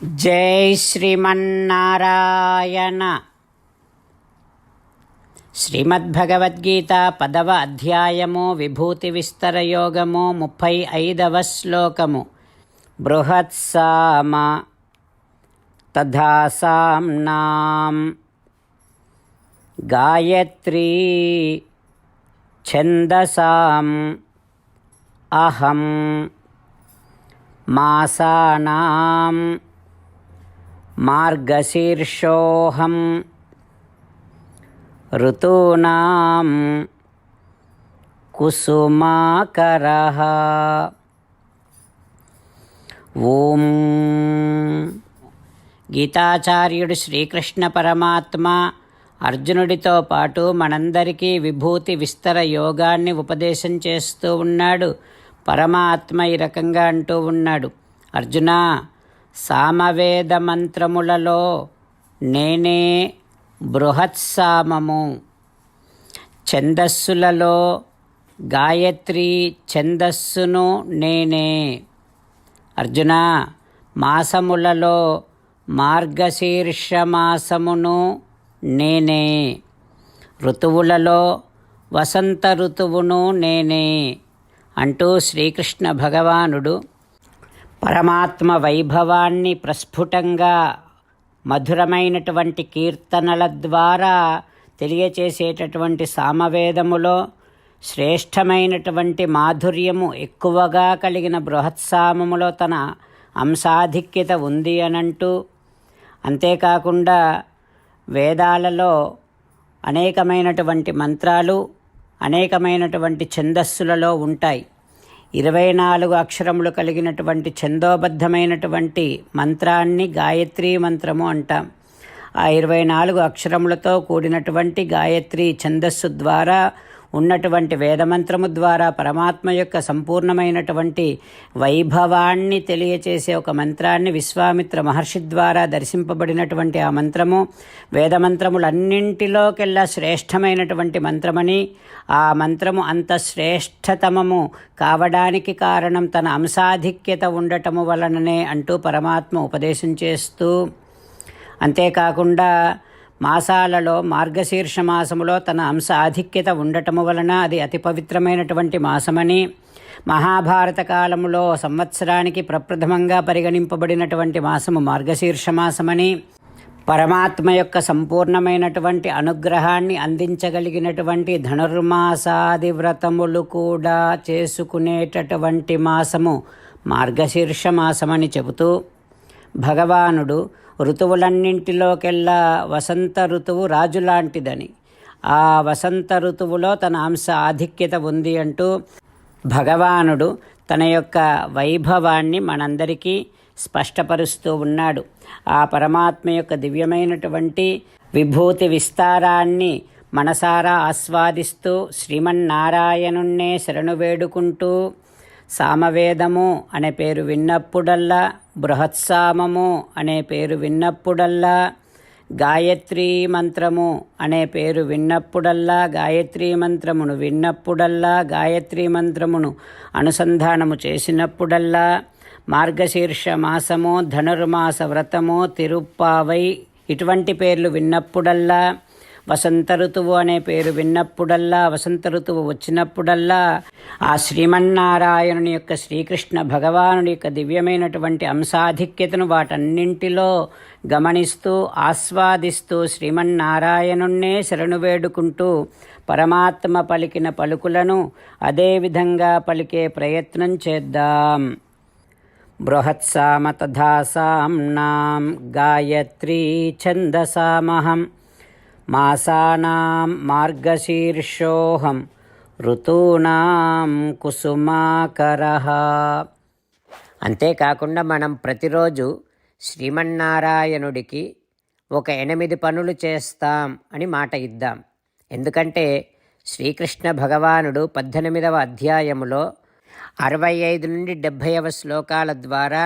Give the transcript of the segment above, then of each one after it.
జై శ్రీమన్నారాయణ. శ్రీమద్భగవద్గీత 10వ అధ్యాయము విభూతి విస్తర యోగము 35వ శ్లోకము. బృహత్సామ తథా సామ్నాం గాయత్రీ ఛందసాం అహం మాసానాం మార్గశీర్షోహం ఋతూనాం కుసుమాకరః. ఓం. గీతాచార్యుడు శ్రీకృష్ణ పరమాత్మ అర్జునుడితో పాటు మనందరికీ విభూతి విస్తర యోగాన్ని ఉపదేశం చేస్తూ ఉన్నాడు. పరమాత్మ ఈ రకంగా అంటూ ఉన్నాడు, అర్జున, సామవేద మంత్రములలో నేనే బృహత్సామము, ఛందస్సులలో గాయత్రి ఛందస్సును నేనే. అర్జున, మాసములలో మార్గశీర్ష మాసమును నేనే, ఋతువులలో వసంత ఋతువును నేనే అంటూ శ్రీకృష్ణ భగవానుడు పరమాత్మ వైభవాన్ని ప్రస్ఫుటంగా మధురమైనటువంటి కీర్తనల ద్వారా తెలియచేసేటటువంటి సామవేదములో శ్రేష్టమైనటువంటి మాధుర్యము ఎక్కువగా కలిగిన బృహత్సామములో తన అంశాధిక్యత ఉంది అనంటూ, అంతేకాకుండా వేదాలలో అనేకమైనటువంటి మంత్రాలు అనేకమైనటువంటి ఛందస్సులలో ఉంటాయి. 24 అక్షరములు కలిగినటువంటి ఛందోబద్ధమైనటువంటి మంత్రాన్ని గాయత్రీ మంత్రము అంటాం. ఆ 24 అక్షరములతో కూడినటువంటి గాయత్రీ ఛందస్సు ద్వారా ఉన్నటువంటి వేదమంత్రము ద్వారా పరమాత్మ యొక్క సంపూర్ణమైనటువంటి వైభవాన్ని తెలియచేసే ఒక మంత్రాన్ని విశ్వామిత్ర మహర్షి ద్వారా దర్శింపబడినటువంటి ఆ మంత్రము వేదమంత్రములన్నింటిలోకెల్లా శ్రేష్టమైనటువంటి మంత్రమని, ఆ మంత్రము అంత శ్రేష్టతమము కావడానికి కారణం తన అంశాధిక్యత ఉండటము వలననే అంటూ పరమాత్మ ఉపదేశం చేస్తూ, అంతేకాకుండా మాసాలలో మార్గశీర్ష మాసములో తన అంశ ఆధిక్యత ఉండటము వలన అది అతి పవిత్రమైనటువంటి మాసమని, మహాభారత కాలములో సంవత్సరానికి ప్రప్రథమంగా పరిగణింపబడినటువంటి మాసము మార్గశీర్ష మాసమని, పరమాత్మ యొక్క సంపూర్ణమైనటువంటి అనుగ్రహాన్ని అందించగలిగినటువంటి ధనుర్మాసాది వ్రతములు కూడా చేసుకునేటటువంటి మాసము మార్గశీర్ష మాసమని చెబుతూ, భగవానుడు ఋతువులన్నింటిలోకెల్లా వసంత ఋతువు రాజులాంటిదని, ఆ వసంత ఋతువులో తన అంశ ఆధిక్యత ఉంది అంటూ భగవానుడు తన యొక్క వైభవాన్ని మనందరికీ స్పష్టపరుస్తూ ఉన్నాడు. ఆ పరమాత్మ యొక్క దివ్యమైనటువంటి విభూతి విస్తారాన్ని మనసారా ఆస్వాదిస్తూ శ్రీమన్నారాయణున్నే శరణు వేడుకుంటూ, సామవేదము అనే పేరు విన్నప్పుడల్లా, బృహత్సామము అనే పేరు విన్నప్పుడల్లా, గాయత్రీ మంత్రము అనే పేరు విన్నప్పుడల్లా, గాయత్రీ మంత్రమును విన్నప్పుడల్లా, గాయత్రీ మంత్రమును అనుసంధానము చేసినప్పుడల్లా, మార్గశీర్ష మాసము, ధనుర్మాస వ్రతము, తిరుప్పావై ఇటువంటి పేర్లు విన్నప్పుడల్లా, వసంత ఋతువు అనే పేరు విన్నప్పుడల్లా, వసంత ఋతువు వచ్చినప్పుడల్లా ఆ శ్రీమన్నారాయణుని యొక్క శ్రీకృష్ణ భగవానుడి యొక్క దివ్యమైనటువంటి అంశాధిక్యతను వాటన్నింటిలో గమనిస్తూ ఆస్వాదిస్తూ శ్రీమన్నారాయణున్నే శరణు వేడుకుంటూ పరమాత్మ పలికిన పలుకులను అదేవిధంగా పలికే ప్రయత్నం చేద్దాం. బృహత్సామ తథా సామ్నాం గాయత్రీ ఛందసామహం మాసానాం మార్గశీర్షోహం ఋతూనాం కుసుమాకరః. అంతేకాకుండా మనం ప్రతిరోజు శ్రీమన్నారాయణుడికి ఒక 8 పనులు చేస్తాం అని మాట ఇద్దాం. ఎందుకంటే శ్రీకృష్ణ భగవానుడు 18వ అధ్యాయములో 65 నుండి 70వ శ్లోకాల ద్వారా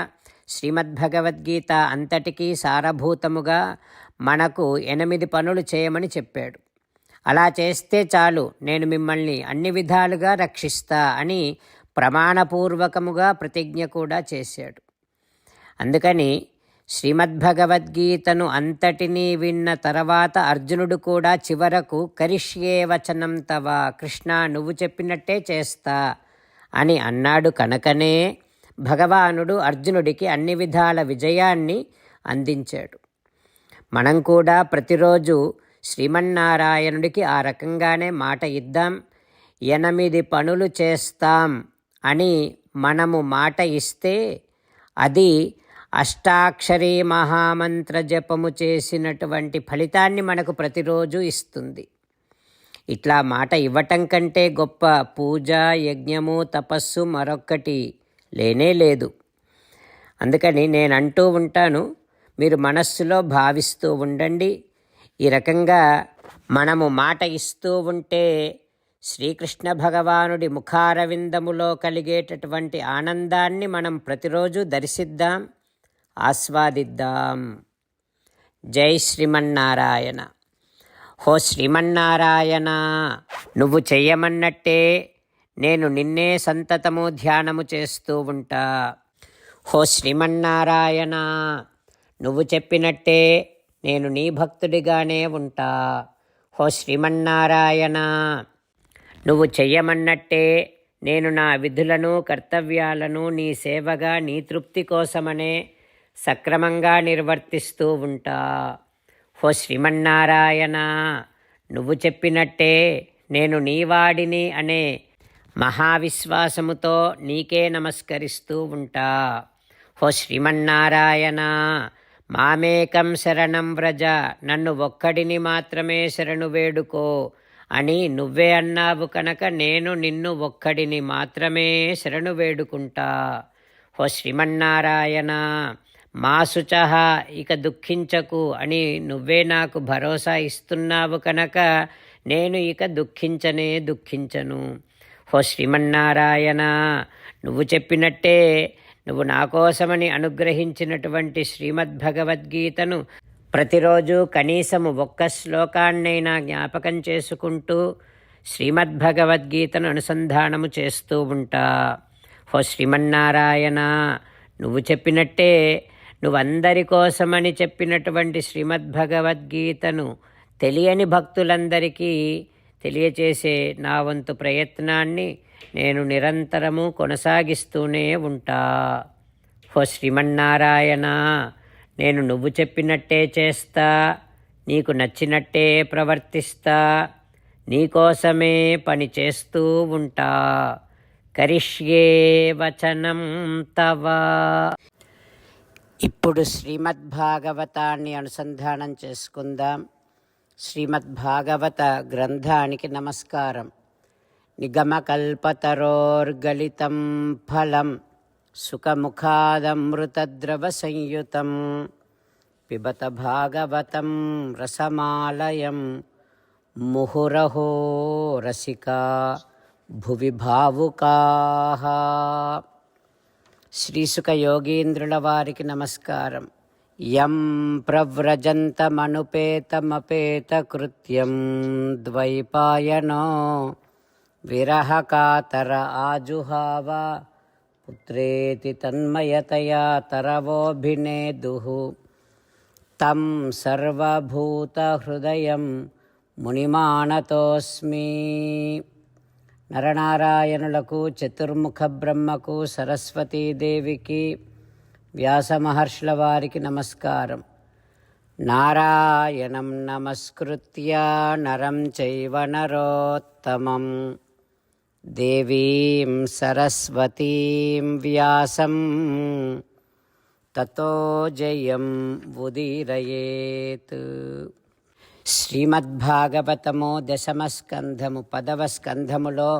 శ్రీమద్భగవద్గీత అంతటికీ సారభూతముగా మనకు 8 పనులు చేయమని చెప్పాడు. అలా చేస్తే చాలు, నేను మిమ్మల్ని అన్ని విధాలుగా రక్షిస్తా అని ప్రమాణపూర్వకముగా ప్రతిజ్ఞ కూడా చేశాడు. అందుకని శ్రీమద్భగవద్గీతను అంతటినీ విన్న తర్వాత అర్జునుడు కూడా చివరకు కరిష్యే వచనం తవ, కృష్ణ నువ్వు చెప్పినట్టే చేస్తా అని అన్నాడు కనుకనే భగవానుడు అర్జునుడికి అన్ని విధాల విజయాన్ని అందించాడు. మనం కూడా ప్రతిరోజు శ్రీమన్నారాయణుడికి ఆ రకంగానే మాట ఇద్దాం. 8 పనులు చేస్తాం అని మనము మాట ఇస్తే అది అష్టాక్షరీ మహామంత్ర జపము చేసినటువంటి ఫలితాన్ని మనకు ప్రతిరోజు ఇస్తుంది. ఇట్లా మాట ఇవ్వటం కంటే గొప్ప పూజ, యజ్ఞము, తపస్సు మరొక్కటి లేనే లేదు. అందుకని నేను అంటూ ఉంటాను, మీరు మనస్సులో భావిస్తూ ఉండండి. ఈ రకంగా మనము మాట ఇస్తూ ఉంటే శ్రీకృష్ణ భగవానుడి ముఖారవిందములో కలిగేటటువంటి ఆనందాన్ని మనం ప్రతిరోజు దర్శిద్దాం, ఆస్వాదిద్దాం. జై శ్రీమన్నారాయణ. హో శ్రీమన్నారాయణ, నువ్వు చెయ్యమన్నట్టే నేను నిన్నే సంతతము ధ్యానము చేస్తూ ఉంటా. హో శ్రీమన్నారాయణ, నువ్వు చెప్పినట్టే నేను నీ భక్తుడిగానే ఉంటా. హో శ్రీమన్నారాయణ, నువ్వు చెయ్యమన్నట్టే నేను నా విధులను, కర్తవ్యాలను నీ సేవగా, నీ తృప్తి కోసమనే సక్రమంగా నిర్వర్తిస్తూ ఉంటా. హో శ్రీమన్నారాయణ, నువ్వు చెప్పినట్టే నేను నీవాడిని అనే మహావిశ్వాసముతో నీకే నమస్కరిస్తూ ఉంటా. హో శ్రీమన్నారాయణ, మామేకం శరణం వ్రజ, నన్ను ఒక్కడిని మాత్రమే శరణు వేడుకో అని నువ్వే అన్నావు కనుక నేను నిన్ను ఒక్కడిని మాత్రమే శరణు వేడుకుంటా. హో శ్రీమన్నారాయణ, మా శుచః, ఇక దుఃఖించకు అని నువ్వే నాకు భరోసా ఇస్తున్నావు కనుక నేను ఇక దుఃఖించను. హో శ్రీమన్నారాయణ, నువ్వు చెప్పినట్టే నువ్వు నా కోసమని అనుగ్రహించినటువంటి శ్రీమద్భగవద్గీతను ప్రతిరోజు కనీసము ఒక్క శ్లోకాన్నైనా జ్ఞాపకం చేసుకుంటూ శ్రీమద్భగవద్గీతను అనుసంధానము చేస్తూ ఉంటా. హో శ్రీమన్నారాయణ, నువ్వు చెప్పినట్టే నువ్వందరి కోసమని చెప్పినటువంటి శ్రీమద్భగవద్గీతను తెలియని భక్తులందరికీ తెలియచేసే నా వంతు ప్రయత్నాన్ని నేను నిరంతరము కొనసాగిస్తూనే ఉంటా. హో శ్రీమన్నారాయణ, నేను నువ్వు చెప్పినట్టే చేస్తా, నీకు నచ్చినట్టే ప్రవర్తిస్తా, నీకోసమే పని చేస్తూ ఉంటా. కరిష్యే వచనం తవ. ఇప్పుడు శ్రీమద్భాగవతాన్ని అనుసంధానం చేసుకుందాం. శ్రీమద్భాగవత గ్రంథానికి నమస్కారం. నిగమకల్పతరోర్గలితం ఫలం సుఖముఖాదమృతద్రవ సంయుతం పిబత భాగవతం రసమాలయం ముహురహో రసికా భువి భావుకాః. శ్రీసుఖ యోగీంద్రుల వారికి నమస్కారం. యం ప్రవ్రజంతమనుపేతమపేతకృత్యం ద్వైపాయనో విరహకాతర ఆజుహావ పుత్రేతి తన్మయతయా తరవోభినేదుః తం సర్వభూతహృదయం మునిమానతోస్మి. నరనారాయణులకు, చతుర్ముఖ బ్రహ్మకు, సరస్వతీదేవికి, వ్యాస మహర్షుల వారికి నమస్కారం. నారాయణం నమస్కృత్య నరం చైవ నరోత్తమం దేవీం సరస్వతీం వ్యాసం తతో జయం ఉదీరయేత్. శ్రీమద్భాగవతము 10వ స్కంధము 10వ స్కంధములో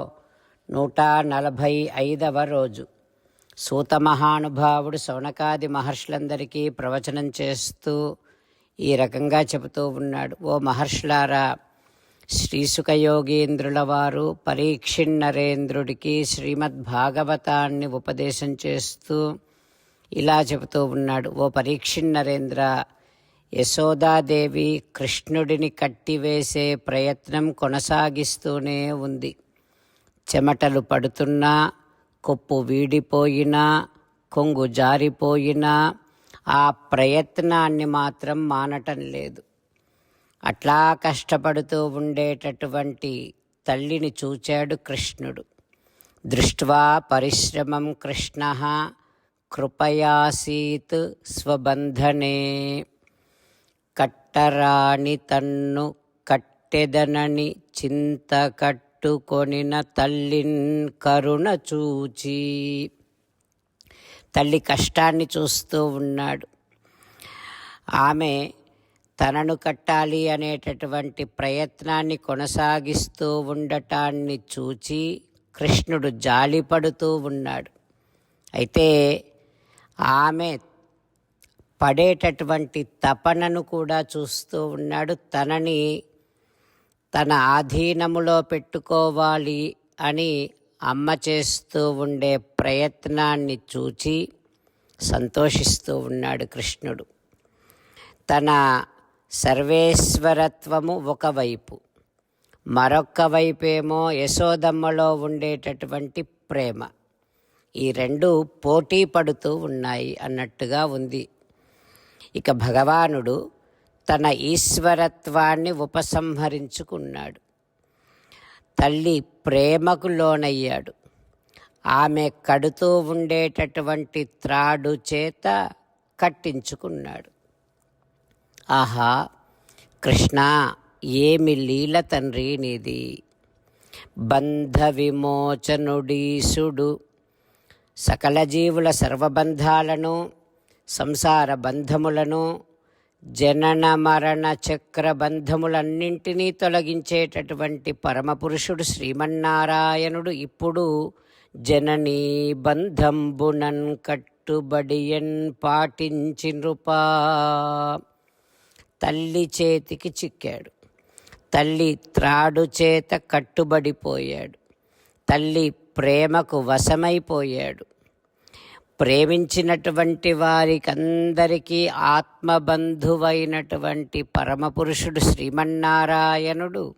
145వ రోజు. సూత మహానుభావుడు శౌనకాది మహర్షులందరికీ ప్రవచనం చేస్తూ ఈ రకంగా చెబుతూ ఉన్నాడు. ఓ మహర్షులారా, శ్రీసుఖయోగీంద్రుల వారు పరీక్షిన్నరేంద్రుడికి శ్రీమద్భాగవతాన్ని ఉపదేశం చేస్తూ ఇలా చెబుతూ ఉన్నాడు. ఓ పరీక్షిన్నరేంద్ర, యశోదాదేవి కృష్ణుడిని కట్టివేసే ప్రయత్నం కొనసాగిస్తూనే ఉంది. చెమటలు పడుతున్నా, కొప్పు వీడిపోయినా, కొంగు జారిపోయినా ఆ ప్రయత్నాన్ని మాత్రం మానటం లేదు. అట్లా కష్టపడుతూ ఉండేటటువంటి తల్లిని చూచాడు కృష్ణుడు. దృష్ట్వా పరిశ్రమం కృష్ణ కృపయాసీత్ స్వబంధనే. కట్టరాని తన్ను కట్టెదనని చింత కట్టుకొనిన తల్లిన్ కరుణ చూచి. తల్లి కష్టాన్ని చూస్తూ ఉన్నాడు. ఆమె తనను కట్టాలి అనేటటువంటి ప్రయత్నాన్ని కొనసాగిస్తూ ఉండటాన్ని చూచి కృష్ణుడు జాలిపడుతూ ఉన్నాడు. అయితే ఆమె పడేటటువంటి తపనను కూడా చూస్తూ ఉన్నాడు. తనని తన ఆధీనములో పెట్టుకోవాలి అని అమ్మ చేస్తూ ఉండే ప్రయత్నాన్ని చూచి సంతోషిస్తూ ఉన్నాడు కృష్ణుడు. తన సర్వేశ్వరత్వము ఒకవైపు, మరొక్క వైపేమో యశోదమ్మలో ఉండేటటువంటి ప్రేమ. ఈ రెండు పోటీ పడుతూ ఉన్నాయి అన్నట్టుగా ఉంది. ఇక భగవానుడు తన ఈశ్వరత్వాన్ని ఉపసంహరించుకున్నాడు. తల్లి ప్రేమకు లోనయ్యాడు. ఆమె కడుతూ ఉండేటటువంటి త్రాడు చేత కట్టించుకున్నాడు. ఆహా కృష్ణ, ఏమి లీల తండ్రి నీది! బంధ విమోచనుడీసుడు సకల జీవుల సర్వబంధాలను, సంసార బంధములను, జనన మరణ చక్ర బంధములన్నింటినీ తొలగించేటటువంటి పరమపురుషుడు శ్రీమన్నారాయణుడు ఇప్పుడు జననీ బంధంబునన్ కట్టుబడియన్ పాటించి నృపా. తల్లి చేతికి చిక్కాడు. తల్లి త్రాడు చేత కట్టుబడిపోయాడు. తల్లి ప్రేమకు వశమైపోయాడు. ప్రేమించినటువంటి వారికందరికీ ఆత్మబంధువైనటువంటి పరమపురుషుడు శ్రీమన్నారాయణుడు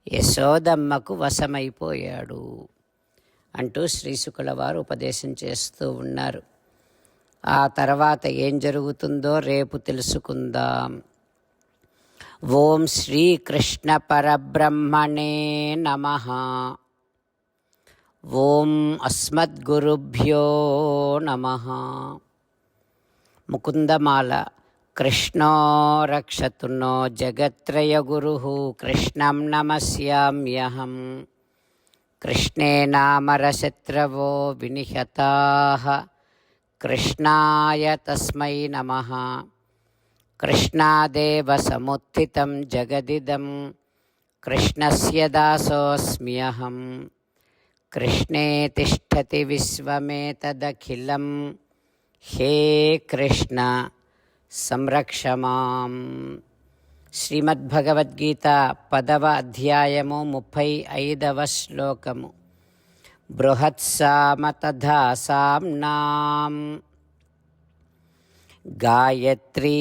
యశోదమ్మకు వశమైపోయాడు అంటూ శ్రీశుకుల వారు ఉపదేశం చేస్తూ ఉన్నారు. ఆ తర్వాత ఏం జరుగుతుందో రేపు తెలుసుకుందాం. ఓం శ్రీకృష్ణ పరబ్రహ్మణే నమః. ఓం అస్మద్గురుభ్యో నమః. ముకుందమాల. కృష్ణో రక్షతు నో జగత్రయగురుః కృష్ణం నమస్యామ్యహం. కృష్ణే నామరశత్రవో వినిహతాః కృష్ణాయ తస్మై నమః. కృష్ణాదేవ సముత్థితం జగదిదం కృష్ణస్య దాసోऽస్మ్యహం. కృష్ణే తిష్టతి విశ్వమేతదఖిలం. హే కృష్ణ సంరక్ష మాం. శ్రీమద్భగవద్గీత 10వ అధ్యాయము 35వ శ్లోకము. బృహత్సామ తథా సామ్నాం గాయత్రీ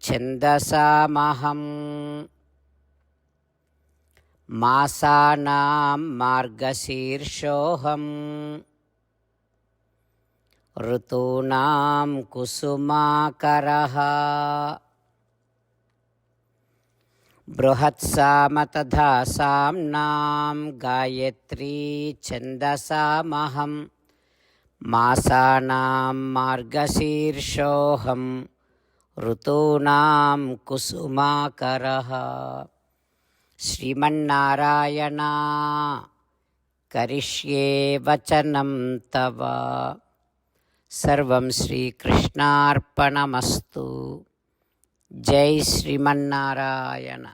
ఛందసామహం. మాసానాం మార్గశీర్షోహం. ఋతూనాం కుసుమాకరః. బృహత్సామ తథా సామ్నాం గాయత్రీ ఛందసామహం. మాసానాం మార్గశీర్షోహం. ఋతూనాం కుసుమాకరః. శ్రీమన్నారాయణ కరిష్యే వచనం తవ. సర్వం శ్రీకృష్ణార్పణమస్తు. జై శ్రీమన్నారాయణ.